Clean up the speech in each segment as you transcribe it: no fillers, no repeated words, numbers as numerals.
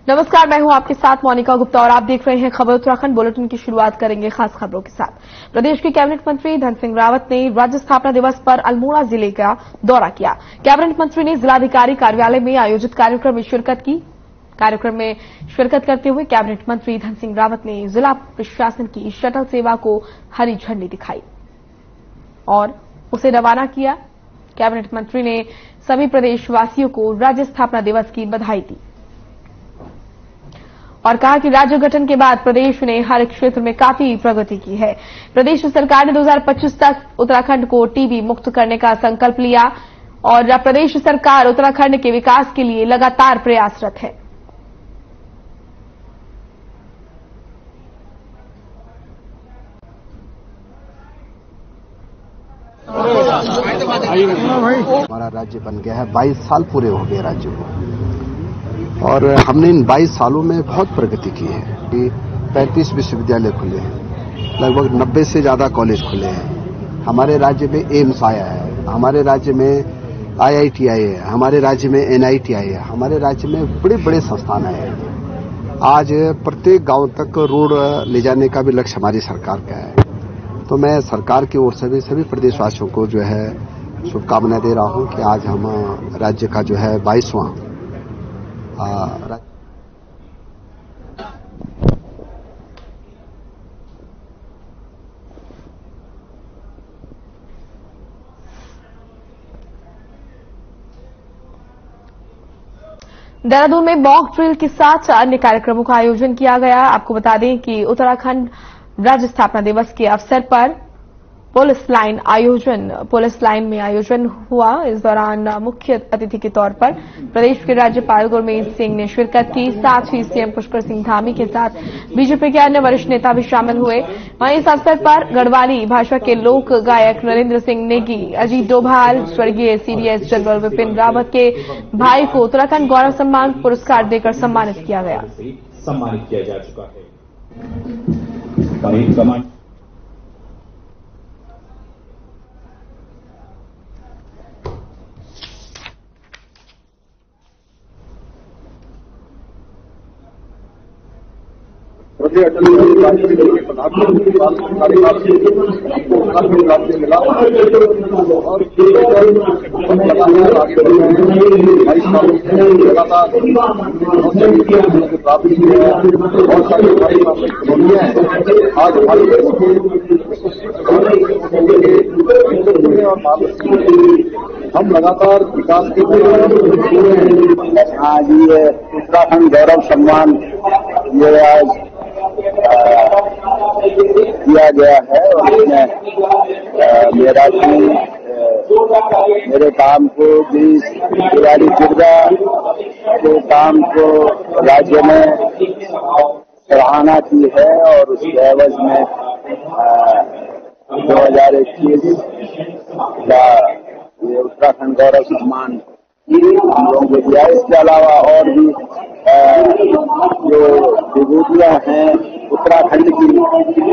नमस्कार, मैं हूं आपके साथ मोनिका गुप्ता और आप देख रहे हैं खबर उत्तराखंड। बुलेटिन की शुरुआत करेंगे खास खबरों के साथ। प्रदेश के कैबिनेट मंत्री धन सिंह रावत ने राज्य स्थापना दिवस पर अल्मोड़ा जिले का दौरा किया। कैबिनेट मंत्री ने जिलाधिकारी कार्यालय में आयोजित कार्यक्रम में शिरकत की। कार्यक्रम में शिरकत करते हुए कैबिनेट मंत्री धन सिंह रावत ने जिला प्रशासन की शटल सेवा को हरी झंडी दिखाई और उसे रवाना किया। कैबिनेट मंत्री ने सभी प्रदेशवासियों को राज्य स्थापना दिवस की बधाई दी और कहा कि राज्य गठन के बाद प्रदेश ने हर क्षेत्र में काफी प्रगति की है। प्रदेश सरकार ने 2025 तक उत्तराखंड को टीबी मुक्त करने का संकल्प लिया और प्रदेश सरकार उत्तराखंड के विकास के लिए लगातार प्रयासरत है। हमारा राज्य बन गया है, 22 साल पूरे हो गए राज्य को और हमने इन 22 सालों में बहुत प्रगति की है। 35 विश्वविद्यालय खुले हैं, लगभग 90 से ज्यादा कॉलेज खुले हैं। हमारे राज्य में एम्स आया है, हमारे राज्य में IIT आए है, हमारे राज्य में NIT आए है, हमारे राज्य में बड़े बड़े संस्थान आए हैं। आज प्रत्येक गांव तक रोड ले जाने का भी लक्ष्य हमारी सरकार का है। तो मैं सरकार की ओर से भी सभी प्रदेशवासियों को जो है शुभकामनाएं दे रहा हूं कि आज हम राज्य का जो है 22वां देहरादून में मॉक ड्रिल के साथ अन्य कार्यक्रमों का आयोजन किया गया। आपको बता दें कि उत्तराखंड राज्य स्थापना दिवस के अवसर पर पुलिस लाइन में आयोजन हुआ। इस दौरान मुख्य अतिथि के तौर पर प्रदेश के राज्यपाल गुरमीत सिंह ने शिरकत की। साथ ही सीएम पुष्कर सिंह धामी के साथ बीजेपी के अन्य वरिष्ठ नेता भी शामिल हुए। वहीं इस अवसर पर गढ़वाली भाषा के लोक गायक नरेंद्र सिंह नेगी, अजीत डोभाल, स्वर्गीय CDS जनरल विपिन रावत के भाई को उत्तराखंड गौरव सम्मान पुरस्कार देकर सम्मानित किया गया। सम्मानित किया जा चुका है। अटल बिहारी वाजपेयी के प्रधानमंत्री राज्य मिला और आगे बढ़ रहे हैं। 22 सालों से लगातार प्राप्ति की है, बहुत सारी हमारी कॉलोनियां हैं। आज हमारे देश के और हम लगातार विकास के आज ये उत्तराखंड गौरव सम्मान ये आज किया गया है और इसमें मेरे काम को भी तिवारी किरदा के काम को राज्य में सराहना की है और उसके एवज में 2021 का ये उत्तराखंड गौरव सम्मान हम लोगों को दिया। इसके अलावा और भी जो विभूतियां हैं उत्तराखंड की,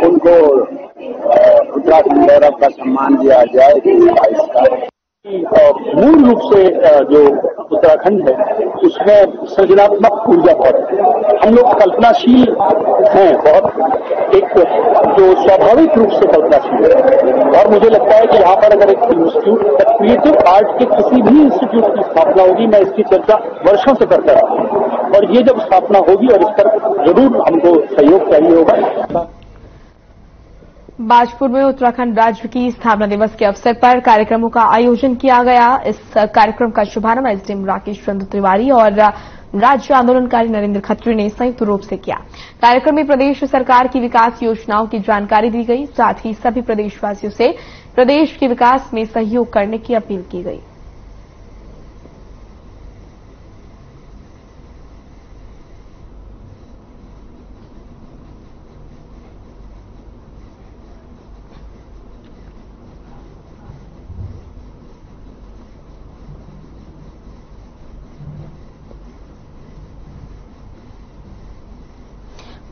उनको उत्तराखंड गौरव का सम्मान दिया जाए। मूल रूप से जो उत्तराखंड है उसमें सृजनात्मक ऊर्जा बहुत है। हम लोग कल्पनाशील हैं, बहुत एक जो स्वाभाविक रूप से कल्पनाशील है और मुझे लगता है कि यहाँ पर अगर एक इंस्टीट्यूट क्रिएटिव आर्ट के किसी भी इंस्टीट्यूट की स्थापना होगी, मैं इसकी चर्चा वर्षों से करता रहा हूँ और ये जब स्थापना होगी और इस पर जरूर हमको सहयोग चाहिए होगा। बाजपुर में उत्तराखंड राज्य की स्थापना दिवस के अवसर पर कार्यक्रमों का आयोजन किया गया। इस कार्यक्रम का शुभारंभ SDM राकेश चंद्र तिवारी और राज्य आंदोलनकारी नरेंद्र खत्री ने संयुक्त रूप से किया। कार्यक्रम में प्रदेश सरकार की विकास योजनाओं की जानकारी दी गई। साथ ही सभी प्रदेशवासियों से प्रदेश के विकास में सहयोग करने की अपील की गई।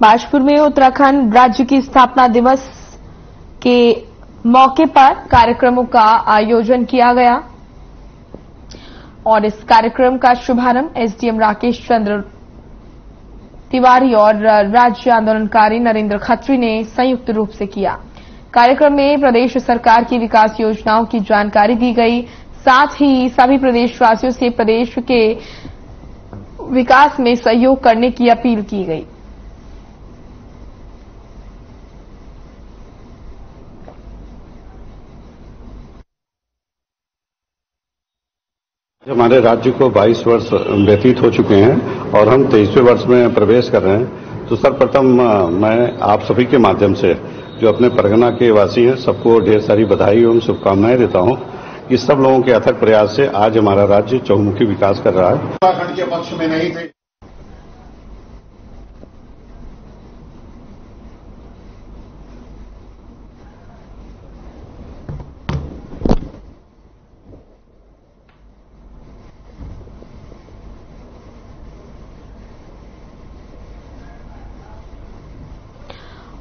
बाजपुर में उत्तराखंड राज्य की स्थापना दिवस के मौके पर कार्यक्रमों का आयोजन किया गया और इस कार्यक्रम का शुभारंभ SDM राकेश चंद्र तिवारी और राज्य आंदोलनकारी नरेंद्र खत्री ने संयुक्त रूप से किया। कार्यक्रम में प्रदेश सरकार की विकास योजनाओं की जानकारी दी गई। साथ ही सभी प्रदेशवासियों से प्रदेश के विकास में सहयोग करने की अपील की गई। हमारे राज्य को 22 वर्ष व्यतीत हो चुके हैं और हम 23वें वर्ष में प्रवेश कर रहे हैं। तो सर्वप्रथम मैं आप सभी के माध्यम से जो अपने परगना के वासी हैं सबको ढेर सारी बधाई एवं शुभकामनाएं देता हूं कि सब लोगों के अथक प्रयास से आज हमारा राज्य चहुमुखी विकास कर रहा है। उत्तराखंड के पक्ष में नहीं थे।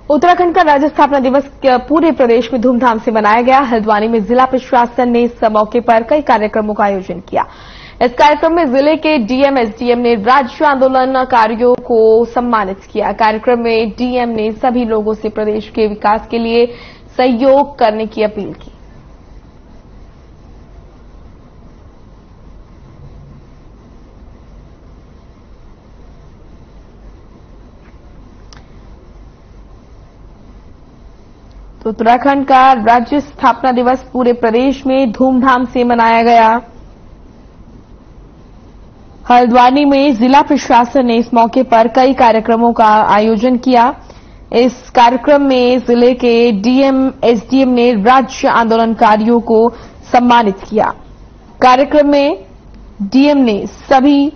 उत्तराखंड का राज्य स्थापना दिवस पूरे प्रदेश में धूमधाम से मनाया गया। हल्द्वानी में जिला प्रशासन ने इस मौके पर कई कार्यक्रमों का आयोजन किया। इस कार्यक्रम में जिले के डीएम एसडीएम ने राज्य आंदोलनकारियों को सम्मानित किया। कार्यक्रम में डीएम ने सभी लोगों से प्रदेश के विकास के लिए सहयोग करने की अपील की। तो उत्तराखंड का राज्य स्थापना दिवस पूरे प्रदेश में धूमधाम से मनाया गया। हल्द्वानी में जिला प्रशासन ने इस मौके पर कई कार्यक्रमों का आयोजन किया। इस कार्यक्रम में जिले के डीएम एसडीएम ने राज्य आंदोलनकारियों को सम्मानित किया। कार्यक्रम में डीएम ने सभी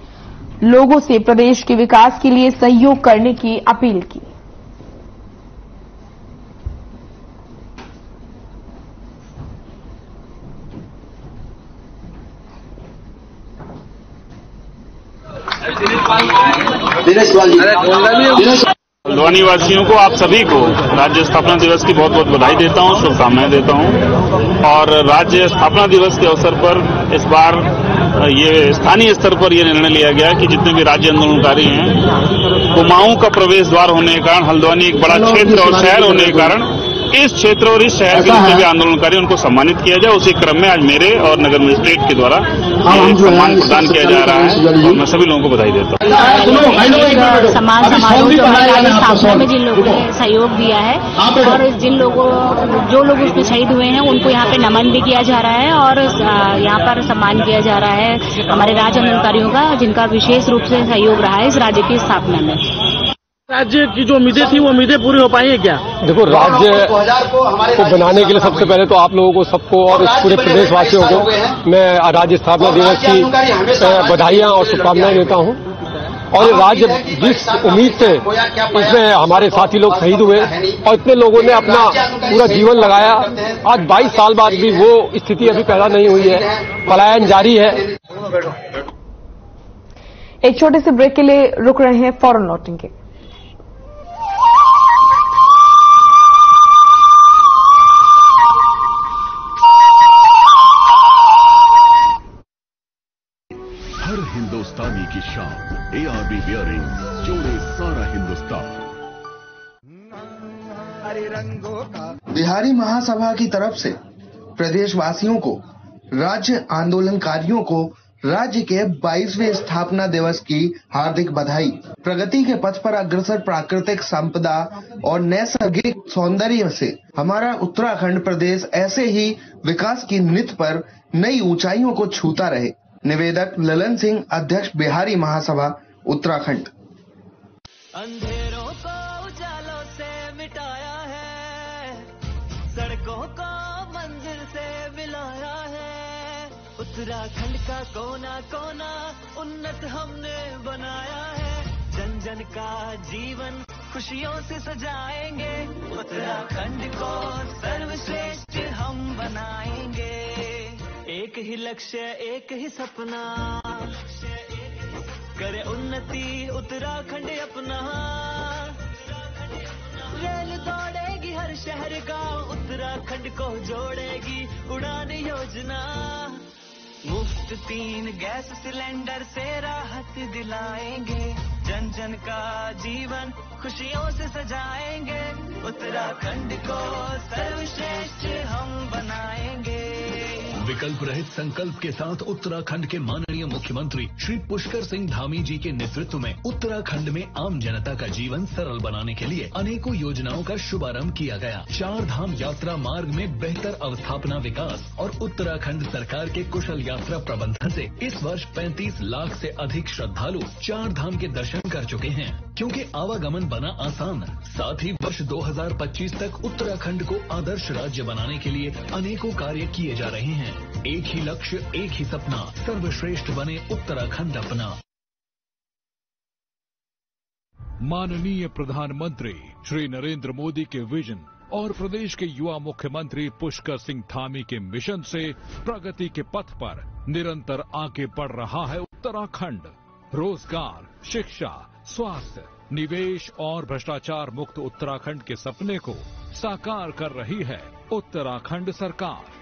लोगों से प्रदेश के विकास के लिए सहयोग करने की अपील की। हल्द्वानी वासियों को, आप सभी को राज्य स्थापना दिवस की बहुत बहुत बधाई देता हूं, शुभकामनाएं देता हूं। और राज्य स्थापना दिवस के अवसर पर इस बार ये स्थानीय स्तर पर यह निर्णय लिया गया कि जितने भी राज्य आंदोलनकारी हैं, कुमाऊं का प्रवेश द्वार होने के कारण, हल्द्वानी एक बड़ा क्षेत्र और शहर होने के कारण इस क्षेत्र और इस शहर के जितने भी आंदोलनकारी उनको सम्मानित किया जाए। उसी क्रम में आज मेरे और नगर मजिस्ट्रेट के द्वारा सम्मान प्रदान किया जा रहा है और मैं सभी लोगों को बधाई देता हूँ। सम्मान समारोह जो है राज्य स्थापना में जिन लोगों ने सहयोग दिया है और जो लोग उसमें शहीद हुए हैं उनको यहाँ पे नमन भी किया जा रहा है और यहाँ पर सम्मान किया जा रहा है हमारे राज्य आंदोलनकारियों का, जिनका विशेष रूप से सहयोग रहा है इस राज्य की स्थापना में। राज्य की जो उम्मीदें थी वो उम्मीदें पूरी हो पाई है क्या? देखो, राज्य को बनाने के लिए सबसे पहले तो आप लोगों को सबको और पूरे प्रदेशवासियों को मैं राज्य स्थापना दिवस की बधाइयां और शुभकामनाएं देता हूं। और ये राज्य जिस उम्मीद से इसमें हमारे साथी लोग शहीद हुए और इतने लोगों ने अपना पूरा जीवन लगाया, आज 22 साल बाद भी वो स्थिति अभी पैदा नहीं हुई है, पलायन जारी है। एक छोटे से ब्रेक के लिए रुक रहे हैं, फौरन लौटेंगे। हिंदुस्तानी की शान ARB बियरिंग जोड़े सारा हिंदुस्तान। बिहारी महासभा की तरफ से प्रदेशवासियों को, राज्य आंदोलनकारियों को राज्य के 22वें स्थापना दिवस की हार्दिक बधाई। प्रगति के पथ पर अग्रसर प्राकृतिक संपदा और नैसर्गिक सौंदर्य से हमारा उत्तराखंड प्रदेश ऐसे ही विकास की नीति पर नई ऊंचाइयों को छूता रहे। निवेदक ललन सिंह, अध्यक्ष बिहारी महासभा, उत्तराखंड। अंधेरों को उजालों से मिटाया है, सड़कों को मंजिल से मिलाया है, उत्तराखंड का कोना कोना उन्नत हमने बनाया है, जन जन का जीवन खुशियों से सजाएंगे, उत्तराखंड को सर्वश्रेष्ठ हम बनाएंगे। एक ही लक्ष्य, एक ही सपना, करे उन्नति उत्तराखंड अपना। रेल दौड़ेगी हर शहर गांव, उत्तराखंड को जोड़ेगी उड़ान योजना। मुफ्त 3 गैस सिलेंडर से राहत दिलाएंगे, जन जन का जीवन खुशियों से सजाएंगे, उत्तराखंड को सर्वश्रेष्ठ हम बनाएंगे। विकल्प रहित संकल्प के साथ उत्तराखंड के माननीय मुख्यमंत्री श्री पुष्कर सिंह धामी जी के नेतृत्व में उत्तराखंड में आम जनता का जीवन सरल बनाने के लिए अनेकों योजनाओं का शुभारंभ किया गया। 4 धाम यात्रा मार्ग में बेहतर अवस्थापना विकास और उत्तराखंड सरकार के कुशल यात्रा प्रबंधन से इस वर्ष 35 लाख से अधिक श्रद्धालु 4 धाम के दर्शन कर चुके हैं। क्योंकि आवागमन बना आसान, साथ ही वर्ष 2025 तक उत्तराखंड को आदर्श राज्य बनाने के लिए अनेकों कार्य किए जा रहे हैं। एक ही लक्ष्य, एक ही सपना, सर्वश्रेष्ठ बने उत्तराखंड अपना। माननीय प्रधानमंत्री श्री नरेंद्र मोदी के विजन और प्रदेश के युवा मुख्यमंत्री पुष्कर सिंह धामी के मिशन से प्रगति के पथ पर निरंतर आगे बढ़ रहा है उत्तराखंड। रोजगार, शिक्षा, स्वास्थ्य, निवेश और भ्रष्टाचार मुक्त उत्तराखंड के सपने को साकार कर रही है उत्तराखंड सरकार।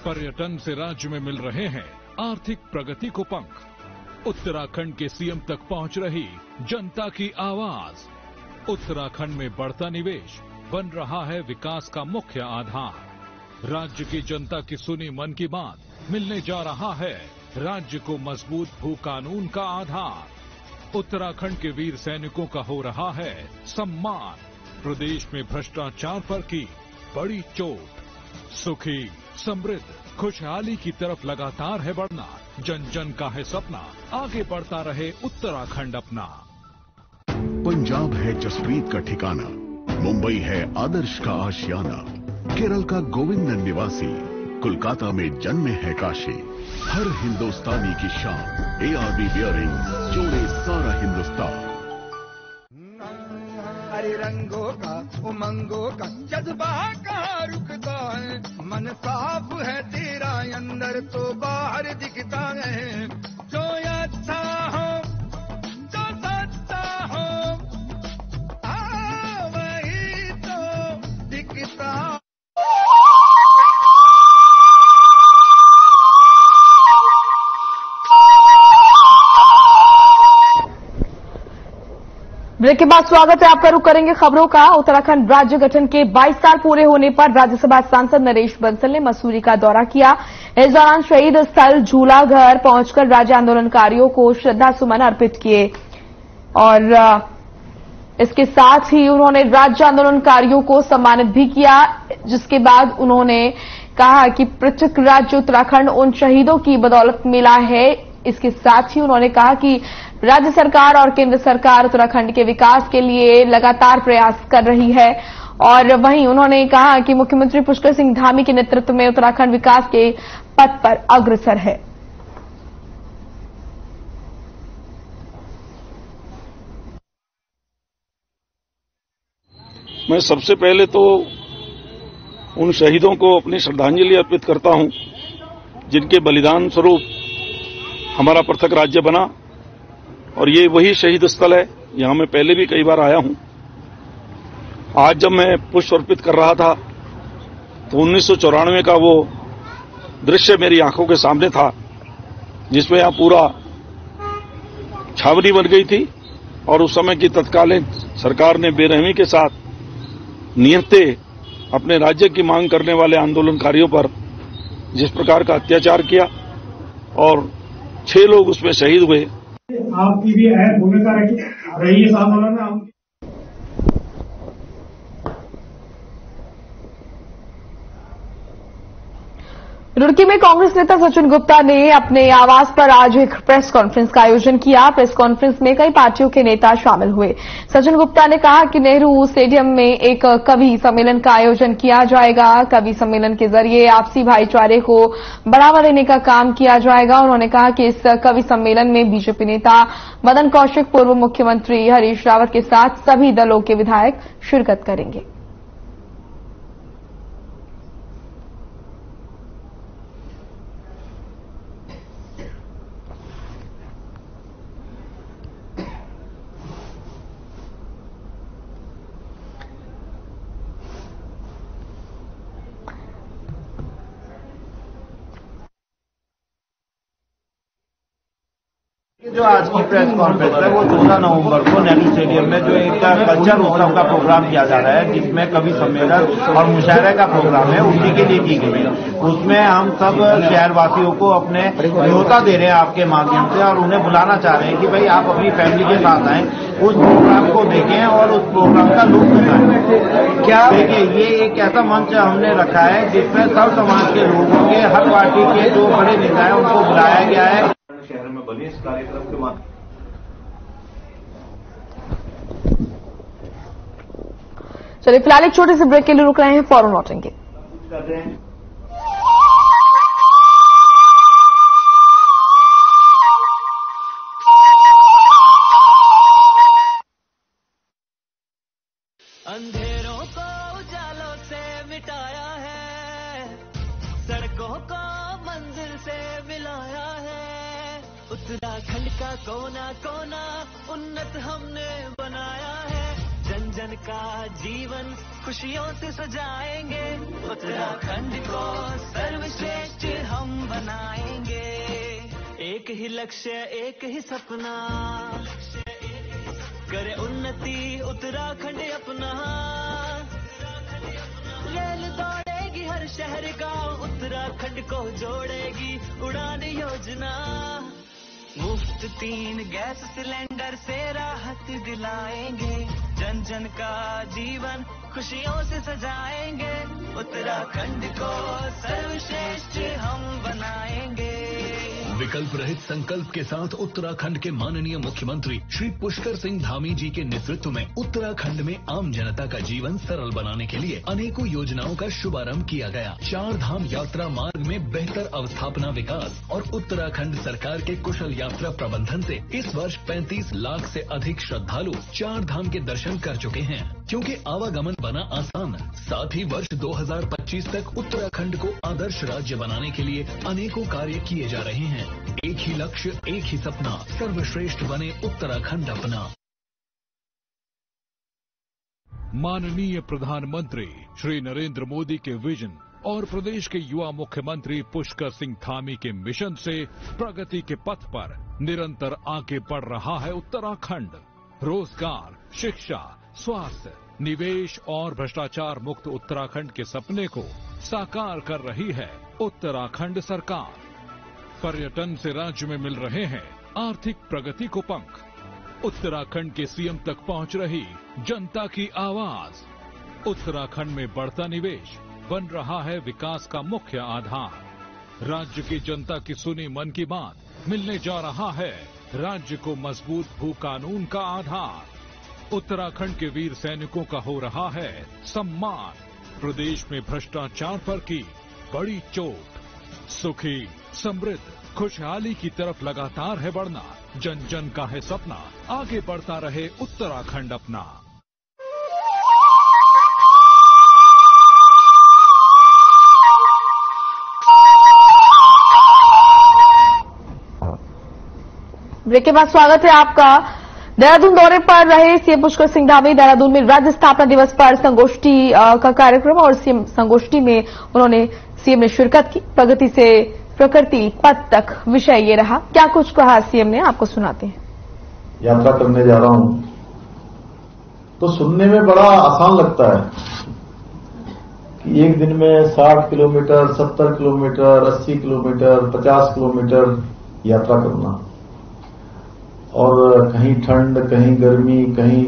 पर्यटन से राज्य में मिल रहे हैं आर्थिक प्रगति को पंख। उत्तराखंड के सीएम तक पहुंच रही जनता की आवाज। उत्तराखंड में बढ़ता निवेश बन रहा है विकास का मुख्य आधार। राज्य की जनता की सुनी मन की बात मिलने जा रहा है राज्य को मजबूत भू कानून का आधार। उत्तराखंड के वीर सैनिकों का हो रहा है सम्मान। प्रदेश में भ्रष्टाचार पर की बड़ी चोट। सुखी, समृद्ध, खुशहाली की तरफ लगातार है बढ़ना। जन जन का है सपना, आगे बढ़ता रहे उत्तराखंड अपना। पंजाब है जसप्रीत का ठिकाना, मुंबई है आदर्श का आशियाना, केरल का गोविंदन निवासी, कोलकाता में जन्मे है काशी। हर हिंदुस्तानी की शान ARB बियरिंग्स जोड़े सारा हिंदुस्तान। हरे रंगों का, उमंगों का जज्बा कहाँ रुकता है। मन साफ है तेरा अंदर तो बाहर दिखता है। जो अच्छा हो, जो सच्चा हो, वही तो दिखता। ब्रेक के बाद स्वागत है आपका। रुख करेंगे खबरों का। उत्तराखंड राज्य गठन के 22 साल पूरे होने पर राज्यसभा सांसद नरेश बंसल ने मसूरी का दौरा किया। इस दौरान शहीद स्थल झूलाघर पहुंचकर राज्य आंदोलनकारियों को श्रद्धा सुमन अर्पित किए और इसके साथ ही उन्होंने राज्य आंदोलनकारियों को सम्मानित भी किया, जिसके बाद उन्होंने कहा कि पृथक राज्य उत्तराखंड उन शहीदों की बदौलत मिला है। इसके साथ ही उन्होंने कहा कि राज्य सरकार और केंद्र सरकार उत्तराखंड के विकास के लिए लगातार प्रयास कर रही है। और वहीं उन्होंने कहा कि मुख्यमंत्री पुष्कर सिंह धामी के नेतृत्व में उत्तराखंड विकास के पथ पर अग्रसर है। मैं सबसे पहले तो उन शहीदों को अपनी श्रद्धांजलि अर्पित करता हूं जिनके बलिदान स्वरूप हमारा पृथक राज्य बना। और ये वही शहीद स्थल है, यहां मैं पहले भी कई बार आया हूं। आज जब मैं पुष्प अर्पित कर रहा था तो 1994 का वो दृश्य मेरी आंखों के सामने था, जिसमें यहां पूरा छावनी बन गई थी और उस समय की तत्कालीन सरकार ने बेरहमी के साथ निहत्थे अपने राज्य की मांग करने वाले आंदोलनकारियों पर जिस प्रकार का अत्याचार किया और 6 लोग उसमें शहीद हुए। आपकी भी अहम भूमिका रही इस आंदोलन में। रुड़की में कांग्रेस नेता सचिन गुप्ता ने अपने आवास पर आज एक प्रेस कॉन्फ्रेंस का आयोजन किया। प्रेस कॉन्फ्रेंस में कई पार्टियों के नेता शामिल हुए। सचिन गुप्ता ने कहा कि नेहरू स्टेडियम में एक कवि सम्मेलन का आयोजन किया जाएगा। कवि सम्मेलन के जरिए आपसी भाईचारे को बढ़ावा देने का काम किया जाएगा। उन्होंने कहा कि इस कवि सम्मेलन में बीजेपी नेता मदन कौशिक, पूर्व मुख्यमंत्री हरीश रावत के साथ सभी दलों के विधायक शिरकत करेंगे। जो आज की प्रेस कॉन्फ्रेंस है वो 14 नवंबर को नेहरू स्टेडियम में जो एक कल्चर उत्सव का प्रोग्राम किया जा रहा है, जिसमें कवि सम्मेलन और मुशायरे का प्रोग्राम है, उसी के लिए की गई है। उसमें हम सब शहरवासियों को अपने न्योता दे रहे हैं आपके माध्यम से, और उन्हें बुलाना चाह रहे हैं कि भाई आप अपनी फैमिली के साथ आएं, उस प्रोग्राम को देखें और उस प्रोग्राम का लुत्फ उठाएं। क्या देखिए, ये एक ऐसा मंच हमने रखा है जिसमें सब समाज के लोगों के, हर पार्टी के जो बड़े नेता हैं उनको बुलाया गया है। शहर में बने इस कार्यक्रम के माध्यम। चलिए फिलहाल एक छोटे से ब्रेक के लिए रुक रहे हैं, फौरन लौटेंगे। अंधेरों को उजालों से मिटाया है, सड़कों को मंजिल से मिलाया है, उत्तराखंड का कोना कोना उन्नत हमने बनाया है, जन जन का जीवन खुशियों से सजाएंगे, उत्तराखंड को सर्वश्रेष्ठ हम बनाएंगे, एक ही लक्ष्य एक ही सपना, करे उन्नति उत्तराखंड अपना, रेल दौड़ेगी हर शहर गांव, उत्तराखंड को जोड़ेगी उड़ान योजना, मुफ्त 3 गैस सिलेंडर से राहत दिलाएंगे, जन जन का जीवन खुशियों से सजाएंगे, उत्तराखंड को सर्वश्रेष्ठ हम बनाएंगे। विकल्प रहित संकल्प के साथ उत्तराखंड के माननीय मुख्यमंत्री श्री पुष्कर सिंह धामी जी के नेतृत्व में उत्तराखंड में आम जनता का जीवन सरल बनाने के लिए अनेकों योजनाओं का शुभारंभ किया गया। 4 धाम यात्रा मार्ग में बेहतर अवस्थापना विकास और उत्तराखंड सरकार के कुशल यात्रा प्रबंधन से इस वर्ष 35 लाख से अधिक श्रद्धालु 4 धाम के दर्शन कर चुके हैं। क्योंकि आवागमन बना आसान, साथ ही वर्ष 2025 तक उत्तराखंड को आदर्श राज्य बनाने के लिए अनेकों कार्य किए जा रहे हैं। एक ही लक्ष्य, एक ही सपना, सर्वश्रेष्ठ बने उत्तराखंड अपना। माननीय प्रधानमंत्री श्री नरेंद्र मोदी के विजन और प्रदेश के युवा मुख्यमंत्री पुष्कर सिंह धामी के मिशन से प्रगति के पथ पर निरंतर आगे बढ़ रहा है उत्तराखंड। रोजगार, शिक्षा, स्वास्थ्य, निवेश और भ्रष्टाचार मुक्त उत्तराखंड के सपने को साकार कर रही है उत्तराखंड सरकार। पर्यटन से राज्य में मिल रहे हैं आर्थिक प्रगति को पंख। उत्तराखंड के सीएम तक पहुंच रही जनता की आवाज। उत्तराखंड में बढ़ता निवेश बन रहा है विकास का मुख्य आधार। राज्य की जनता की सुनी मन की बात मिलने जा रहा है राज्य को मजबूत भू कानून का आधार। उत्तराखंड के वीर सैनिकों का हो रहा है सम्मान। प्रदेश में भ्रष्टाचार पर की बड़ी चोट। सुखी, समृद्ध, खुशहाली की तरफ लगातार है बढ़ना। जन जन का है सपना, आगे बढ़ता रहे उत्तराखंड अपना। ब्रेक के बाद स्वागत है आपका। देहरादून दौरे पर रहे सीएम पुष्कर सिंह धामी। देहरादून में राज्य स्थापना दिवस पर संगोष्ठी का कार्यक्रम और सीएम संगोष्ठी में उन्होंने सीएम ने शिरकत की। प्रगति से प्रकृति पथ तक विषय ये रहा। क्या कुछ कहा सीएम ने, आपको सुनाते हैं। यात्रा करने जा रहा हूं तो सुनने में बड़ा आसान लगता है कि एक दिन में 60 किलोमीटर, 70 किलोमीटर, 80 किलोमीटर, 50 किलोमीटर यात्रा करना, और कहीं ठंड, कहीं गर्मी, कहीं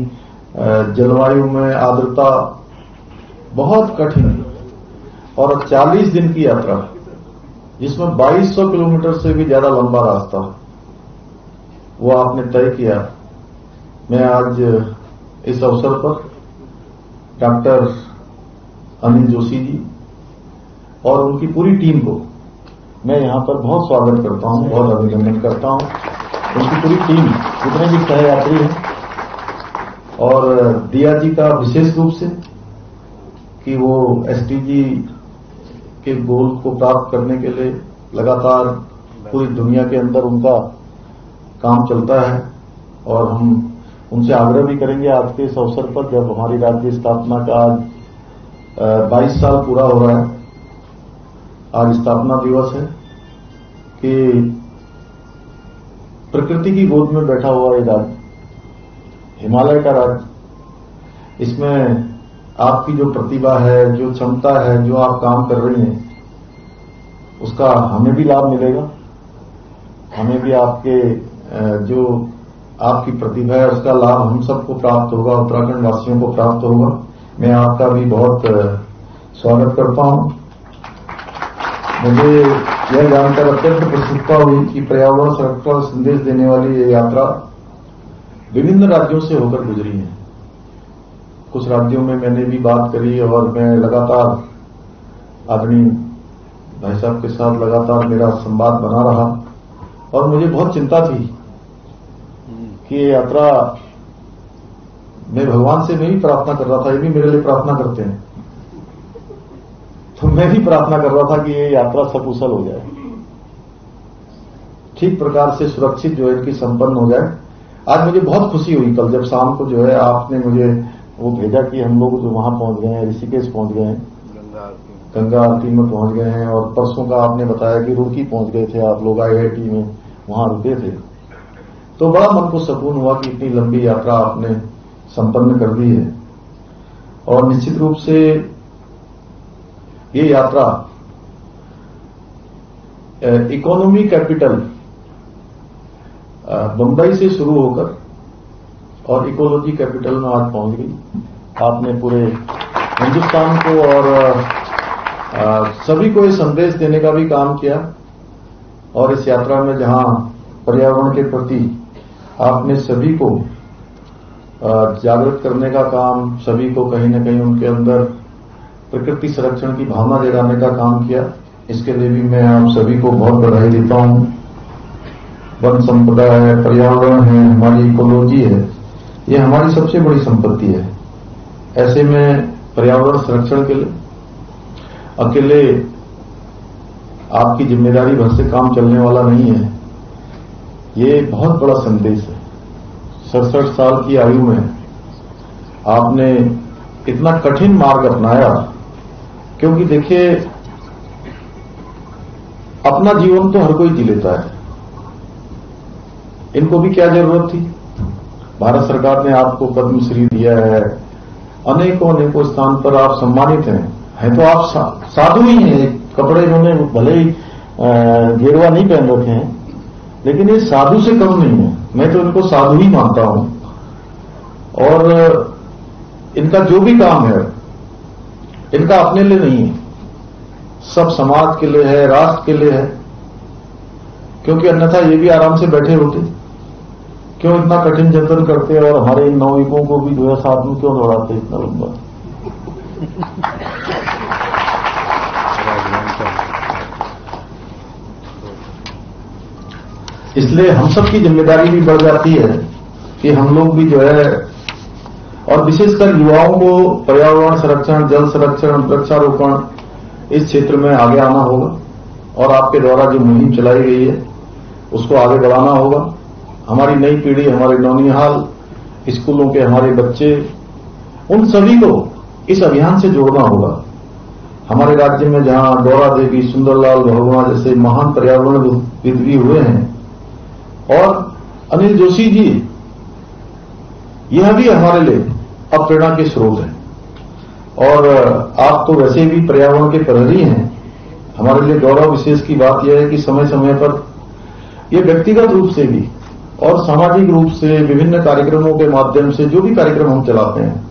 जलवायु में आर्द्रता, बहुत कठिन। और 40 दिन की यात्रा जिसमें 2200 किलोमीटर से भी ज्यादा लंबा रास्ता वो आपने तय किया। मैं आज इस अवसर पर डॉक्टर अनिल जोशी जी और उनकी पूरी टीम को मैं यहां पर बहुत स्वागत करता हूं, बहुत अभिनंदन करता हूं। उनकी पूरी टीम, जितने भी सहयात्री हैं, और दिया जी का विशेष रूप से कि वो एसडीजी के गोल को प्राप्त करने के लिए लगातार पूरी दुनिया के अंदर उनका काम चलता है। और हम उनसे आग्रह भी करेंगे आज के इस अवसर पर, जब हमारी राज्य स्थापना का आज 22 साल पूरा हो रहा है, आज स्थापना दिवस है, कि प्रकृति की गोद में बैठा हुआ ये राज्य, हिमालय का राज्य, इसमें आपकी जो प्रतिभा है, जो क्षमता है, जो आप काम कर रही हैं, उसका हमें भी लाभ मिलेगा। हमें भी आपके जो आपकी प्रतिभा है उसका लाभ हम सबको प्राप्त होगा, उत्तराखंड वासियों को प्राप्त होगा। मैं आपका भी बहुत स्वागत करता हूं। मुझे यह जानकर अत्यंत प्रसन्नता हुई कि पर्यावरण संरक्षण का संदेश देने वाली ये यात्रा विभिन्न राज्यों से होकर गुजरी है। कुछ राज्यों में मैंने भी बात करी और मैं लगातार आदरणीय भाई साहब के साथ लगातार मेरा संवाद बना रहा और मुझे बहुत चिंता थी कि ये यात्रा, मैं भगवान से मैं भी प्रार्थना कर रहा था, ये भी मेरे लिए प्रार्थना करते हैं, तो मैं भी प्रार्थना कर रहा था कि ये यात्रा सकुशल हो जाए, ठीक प्रकार से सुरक्षित जो है इनकी संपन्न हो जाए। आज मुझे बहुत खुशी हुई कल जब शाम को जो है आपने मुझे वो भेजा कि हम लोग जो वहां पहुंच गए हैं, ऋषिकेश पहुंच गए हैं, गंगा आरती में पहुंच गए हैं, और परसों का आपने बताया कि रुड़की पहुंच गए थे आप लोग, IIT में वहां रुके थे। तो बड़ा मन को सुकून हुआ कि इतनी लंबी यात्रा आपने संपन्न कर दी है। और निश्चित रूप से ये यात्रा इकोनॉमी कैपिटल बंबई से शुरू होकर और इकोलॉजी कैपिटल में आज पहुंच गई। आपने पूरे हिंदुस्तान को और सभी को ये संदेश देने का भी काम किया। और इस यात्रा में जहां पर्यावरण के प्रति आपने सभी को जागृत करने का काम, सभी को कहीं न कहीं उनके अंदर प्रकृति संरक्षण की भावना जगाने का काम किया, इसके लिए भी मैं आप सभी को बहुत बधाई देता हूं। वन संपदा है, पर्यावरण है, हमारी इकोलॉजी है, ये हमारी सबसे बड़ी संपत्ति है। ऐसे में पर्यावरण संरक्षण के लिए अकेले आपकी जिम्मेदारी भर से काम चलने वाला नहीं है। ये बहुत बड़ा संदेश है। 67 साल की आयु में आपने इतना कठिन मार्ग अपनाया, क्योंकि देखिए अपना जीवन तो हर कोई जी लेता है, इनको भी क्या जरूरत थी। भारत सरकार ने आपको पद्मश्री दिया है, अनेकों स्थान पर आप सम्मानित हैं तो आप साधु ही हैं। कपड़े इन्होंने भले ही गेरुआ नहीं पहन रखे हैं, लेकिन ये साधु से कम नहीं है। मैं तो इनको साधु ही मानता हूं। और इनका जो भी काम है इनका अपने लिए नहीं है, सब समाज के लिए है, राष्ट्र के लिए है। क्योंकि अन्यथा ये भी आराम से बैठे होते, क्यों इतना कठिन जतन करते और हमारे इन नौविकों को भी जो है साथ में क्यों दौड़ाते इतना लंबा। इसलिए हम सब की जिम्मेदारी भी बढ़ जाती है कि हम लोग भी जो है, और विशेषकर युवाओं को पर्यावरण संरक्षण, जल संरक्षण, वृक्षारोपण इस क्षेत्र में आगे आना होगा। और आपके द्वारा जो मुहिम चलाई गई है उसको आगे बढ़ाना होगा। हमारी नई पीढ़ी, हमारे नौनिहाल स्कूलों के हमारे बच्चे, उन सभी को इस अभियान से जोड़ना होगा। हमारे राज्य में जहां गौरा देवी, सुंदरलाल बहुगुणा जैसे महान पर्यावरणविद भी हुए हैं, और अनिल जोशी जी, यह भी हमारे लिए अब प्रेरणा के स्रोत हैं। और आप तो वैसे भी पर्यावरण के प्रहरी हैं। हमारे लिए गौरव विशेष की बात यह है कि समय समय पर ये व्यक्तिगत रूप से भी और सामाजिक रूप से विभिन्न कार्यक्रमों के माध्यम से जो भी कार्यक्रम हम चलाते हैं,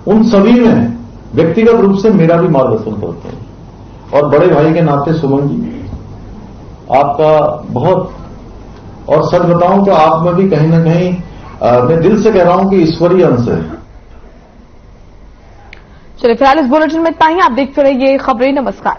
उन सभी में व्यक्तिगत रूप से मेरा भी मार्गदर्शन करते हैं। और बड़े भाई के नाते सुमन जी, आपका बहुत, और सच बताऊं तो आप में भी कहीं न कहीं मैं दिल से कह रहा हूं कि ईश्वरीय अंश है। चलिए फिलहाल इस बुलेटिन में इतना ही। आप देखते रहिए खबरें। नमस्कार।